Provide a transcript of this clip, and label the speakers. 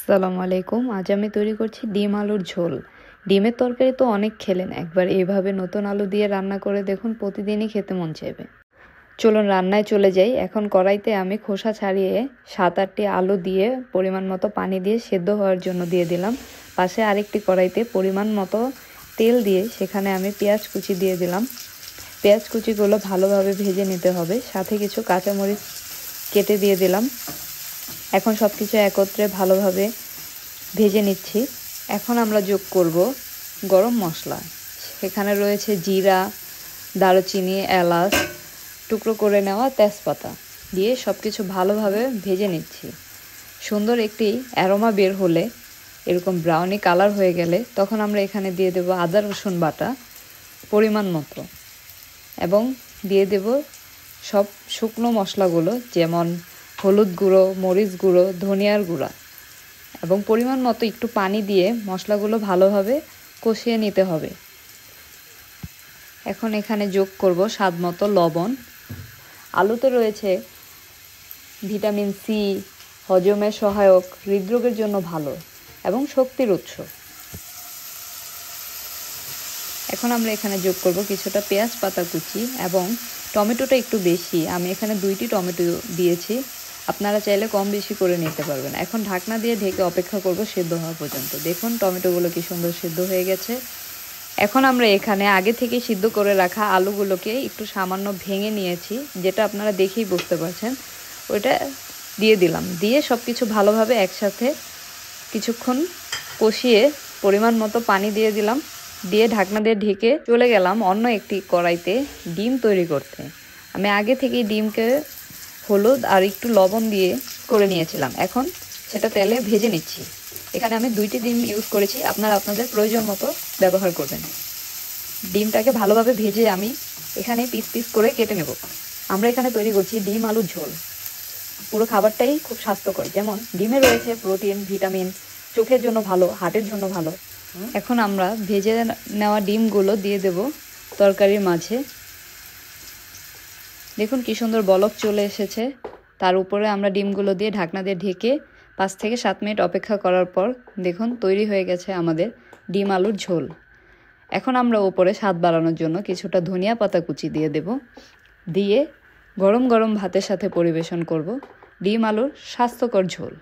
Speaker 1: আসসালামু আলাইকুম। আজ আমি তৈরি করছি ডিম আলুর ঝোল। ডিমের তরকারি তো অনেক খেলেন, একবার এইভাবে নতুন আলু দিয়ে রান্না করে দেখুন, প্রতিদিনই খেতে মন চাইবে। চলুন রান্নায় চলে যাই। এখন কড়াইতে আমি খোসা ছাড়িয়ে 7-8টি আলু দিয়ে পরিমাণ মতো পানি দিয়ে সেদ্ধ হওয়ার জন্য দিয়ে দিলাম। পাশে আরেকটি কড়াইতে পরিমাণ মতো তেল দিয়ে সেখানে আমি পেঁয়াজ কুচি দিয়ে দিলাম। পেঁয়াজ কুচিগুলো ভালোভাবে ভেজে নিতে হবে, সাথে কিছু কাঁচামরিচ কেটে দিয়ে দিলাম। এখন সব কিছু একত্রে ভালোভাবে ভেজে নিচ্ছি। এখন আমরা যোগ করব গরম মশলা। সেখানে রয়েছে জিরা, দারুচিনি, এলাচ, টুকরো করে নেওয়া তেজপাতা দিয়ে সব কিছু ভালোভাবে ভেজে নিচ্ছি। সুন্দর একটি অ্যারোমা বের হলে, এরকম ব্রাউনি কালার হয়ে গেলে, তখন আমরা এখানে দিয়ে দেব আদা রসুন বাটা পরিমাণ মতো, এবং দিয়ে দেব সব শুকনো মশলাগুলো, যেমন হলুদ গুঁড়ো, মরিচ গুঁড়ো, ধনিয়ার গুঁড়া, এবং পরিমাণ মতো একটু পানি দিয়ে মশলাগুলো ভালোভাবে কষিয়ে নিতে হবে। এখন এখানে যোগ করব স্বাদ মতো লবণ। আলুতে রয়েছে ভিটামিন সি, হজমের সহায়ক, হৃদরোগের জন্য ভালো এবং শক্তির উৎস। এখন আমরা এখানে যোগ করব কিছুটা পেঁয়াজ পাতা কুচি, এবং টমেটোটা একটু বেশি, আমি এখানে 2টি টমেটো দিয়েছি, আপনারা চাইলে কম বেশি করে নিতে পারবেন। এখন ঢাকনা দিয়ে ঢেকে অপেক্ষা করব সেদ্ধ হওয়া পর্যন্ত। দেখুন টমেটোগুলো কি সুন্দর সেদ্ধ হয়ে গেছে। এখন আমরা এখানে আগে থেকে সিদ্ধ করে রাখা আলুগুলোকে একটু সামান্য ভেঙে নিয়েছি, যেটা আপনারা দেখেই বুঝতে পারছেন, ওইটা দিয়ে দিলাম। দিয়ে সব কিছু ভালোভাবে একসাথে কিছুক্ষণ কষিয়ে পরিমাণ মতো পানি দিয়ে দিলাম। দিয়ে ঢাকনা দিয়ে ঢেকে চলে গেলাম অন্য একটি কড়াইতে ডিম তৈরি করতে। আমি আগে থেকেই ডিমকে হলুদ আর একটু লবণ দিয়ে করে নিয়েছিলাম। এখন সেটা তেলে ভেজে নিচ্ছি। এখানে আমি 2টি ডিম ইউজ করেছি, আপনারা আপনাদের প্রয়োজন মতো ব্যবহার করবেন। ডিমটাকে ভালোভাবে ভেজে আমি এখানে পিস পিস করে কেটে নেব। আমরা এখানে তৈরি করছি ডিম আলুর ঝোল। পুরো খাবারটাই খুব স্বাস্থ্যকর, যেমন ডিমে রয়েছে প্রোটিন, ভিটামিন, চোখের জন্য ভালো, হার্টের জন্য ভালো। এখন আমরা ভেজে নেওয়া ডিমগুলো দিয়ে দেব তরকারির মাঝে। দেখুন কি সুন্দর বলক চলে এসেছে। তার উপরে আমরা ডিমগুলো দিয়ে ঢাকনা দিয়ে ঢেকে 5 থেকে 7 মিনিট অপেক্ষা করার পর দেখুন তৈরি হয়ে গেছে আমাদের ডিম আলুর ঝোল। এখন আমরা উপরে স্বাদ বাড়ানোর জন্য কিছুটা ধনিয়া পাতা কুচি দিয়ে দেব। দিয়ে গরম গরম ভাতের সাথে পরিবেশন করব ডিম আলুর স্বাস্থ্যকর ঝোল।